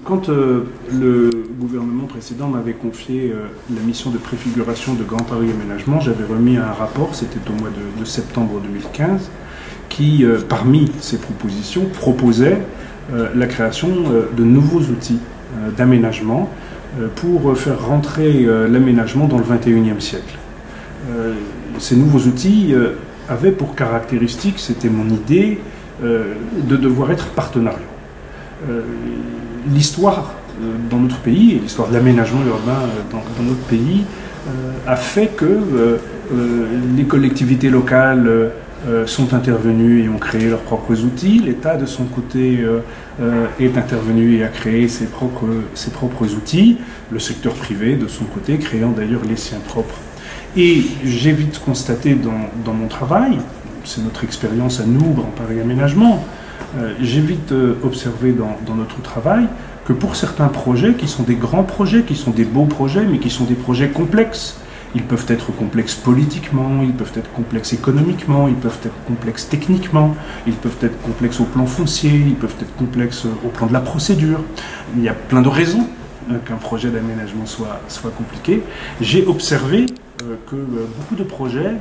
Quand le gouvernement précédent m'avait confié la mission de préfiguration de Grand Paris Aménagement, j'avais remis un rapport, c'était au mois de septembre 2015, qui, parmi ses propositions, proposait la création de nouveaux outils d'aménagement pour faire rentrer l'aménagement dans le XXIe siècle. Ces nouveaux outils avaient pour caractéristique, c'était mon idée, de devoir être partenariaux. L'histoire dans notre pays, et l'histoire de l'aménagement urbain dans notre pays, a fait que les collectivités locales sont intervenues et ont créé leurs propres outils. L'État, de son côté, est intervenu et a créé ses propres outils. Le secteur privé, de son côté, créant d'ailleurs les siens propres. Et j'ai vite constaté dans mon travail, c'est notre expérience à nous, Grand Paris Aménagement, j'ai vite observé dans notre travail que pour certains projets, qui sont des grands projets, qui sont des beaux projets, mais qui sont des projets complexes, ils peuvent être complexes politiquement, ils peuvent être complexes économiquement, ils peuvent être complexes techniquement, ils peuvent être complexes au plan foncier, ils peuvent être complexes au plan de la procédure. Il y a plein de raisons qu'un projet d'aménagement soit compliqué. J'ai observé que beaucoup de projets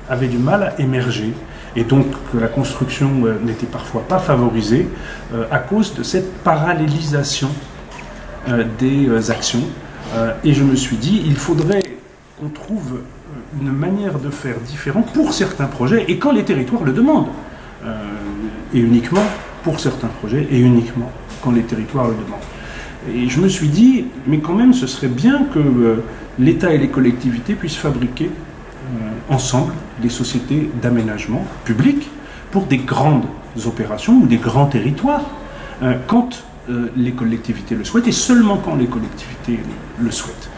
avaient du mal à émerger et donc que la construction n'était parfois pas favorisée à cause de cette parallélisation des actions. Et je me suis dit, il faudrait qu'on trouve une manière de faire différente pour certains projets et quand les territoires le demandent. Et uniquement pour certains projets et uniquement quand les territoires le demandent. Et je me suis dit, mais quand même, ce serait bien que l'État et les collectivités puissent fabriquer ensemble des sociétés d'aménagement public pour des grandes opérations ou des grands territoires quand les collectivités le souhaitent et seulement quand les collectivités le souhaitent.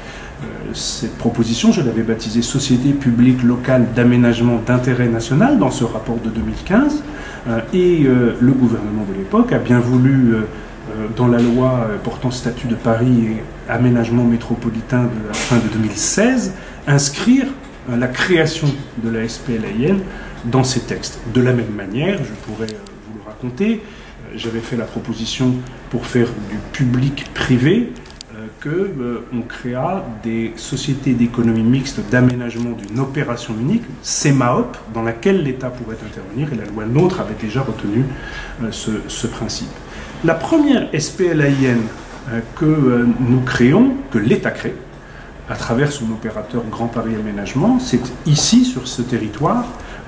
Cette proposition, je l'avais baptisée Société publique locale d'aménagement d'intérêt national dans ce rapport de 2015 et le gouvernement de l'époque a bien voulu dans la loi portant statut de Paris et aménagement métropolitain de la fin de 2016, inscrire la création de la SPLAIN dans ces textes. De la même manière, je pourrais vous le raconter, j'avais fait la proposition pour faire du public-privé qu'on créa des sociétés d'économie mixte d'aménagement d'une opération unique, CEMAOP, dans laquelle l'État pourrait intervenir, et la loi NOTRe avait déjà retenu ce principe. La première SPLAIN que nous créons, que l'État crée, à travers son opérateur Grand Paris Aménagement, c'est ici, sur ce territoire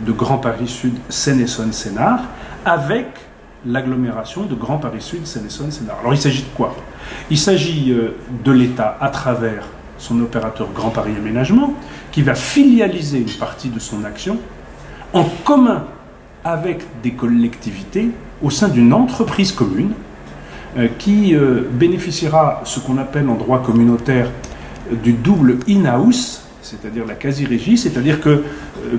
de Grand Paris Sud, Seine-et-Saône-Sénart, avec l'agglomération de Grand Paris Sud, Seine-et-Saône-Sénart. Alors il s'agit de quoi? Il s'agit de l'État à travers son opérateur Grand Paris Aménagement, qui va filialiser une partie de son action en commun avec des collectivités au sein d'une entreprise commune qui bénéficiera, ce qu'on appelle en droit communautaire, du double in-house, c'est-à-dire la quasi-régie, c'est-à-dire que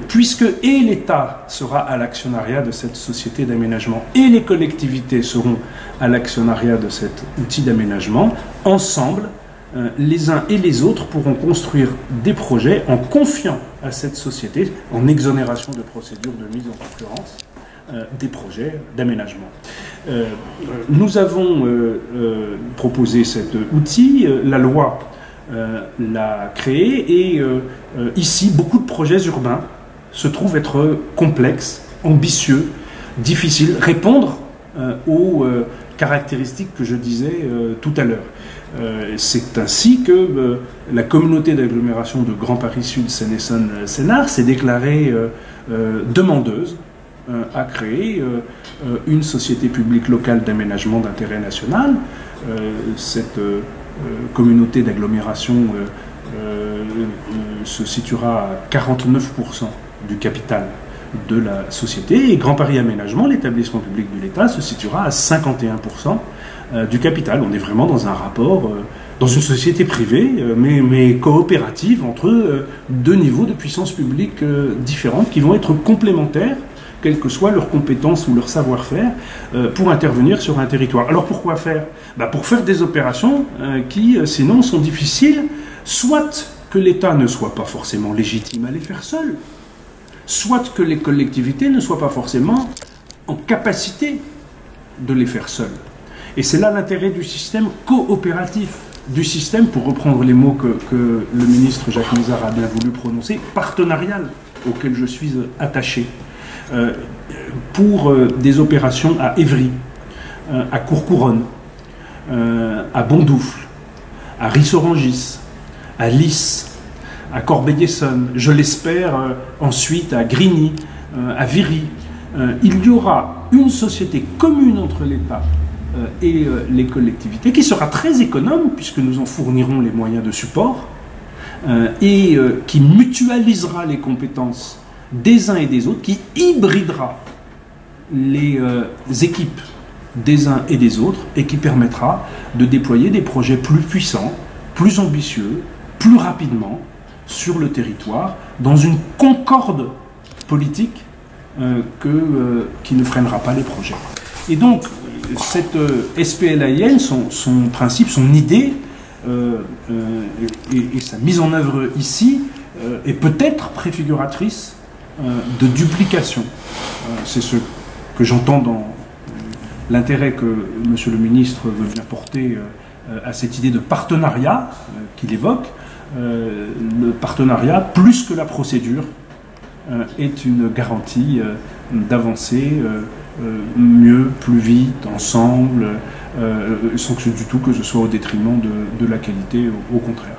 puisque et l'État sera à l'actionnariat de cette société d'aménagement et les collectivités seront à l'actionnariat de cet outil d'aménagement, ensemble, les uns et les autres pourront construire des projets en confiant à cette société, en exonération de procédures de mise en concurrence, des projets d'aménagement. Nous avons proposé cet outil, la loi l'a créé et ici beaucoup de projets urbains se trouvent être complexes, ambitieux, difficiles, répondre aux caractéristiques que je disais tout à l'heure. C'est ainsi que la communauté d'agglomération de Grand Paris Sud, Seine-et-Saône-Sénart s'est déclarée demandeuse à créer une société publique locale d'aménagement d'intérêt national. Cette communauté d'agglomération se situera à 49% du capital de la société et Grand Paris Aménagement, l'établissement public de l'État, se situera à 51% du capital. On est vraiment dans un rapport, dans une société privée, mais coopérative entre deux niveaux de puissance publique différentes qui vont être complémentaires, quelles que soient leurs compétences ou leur savoir-faire, pour intervenir sur un territoire. Alors pourquoi faire? Pour faire des opérations qui, sinon, sont difficiles, soit que l'État ne soit pas forcément légitime à les faire seul, soit que les collectivités ne soient pas forcément en capacité de les faire seules. Et c'est là l'intérêt du système coopératif, du système, pour reprendre les mots que le ministre Jacques Mézard a bien voulu prononcer, partenarial, auquel je suis attaché. Pour des opérations à Évry, à Courcouronnes, à Bondoufle, à Rissorangis, à Lys, à Corbeil-Essonnes, je l'espère ensuite à Grigny, à Viry. Il y aura une société commune entre l'État et les collectivités qui sera très économe puisque nous en fournirons les moyens de support et qui mutualisera les compétences des uns et des autres, qui hybridera les équipes des uns et des autres et qui permettra de déployer des projets plus puissants, plus ambitieux, plus rapidement sur le territoire, dans une concorde politique qui ne freinera pas les projets. Et donc, cette SPLAIN, son principe, son idée et sa mise en œuvre ici est peut-être préfiguratrice de duplication. C'est ce que j'entends dans l'intérêt que M. le ministre veut bien porter à cette idée de partenariat qu'il évoque. Le partenariat, plus que la procédure, est une garantie d'avancer mieux, plus vite, ensemble, sans que du tout que ce soit au détriment de la qualité, au contraire.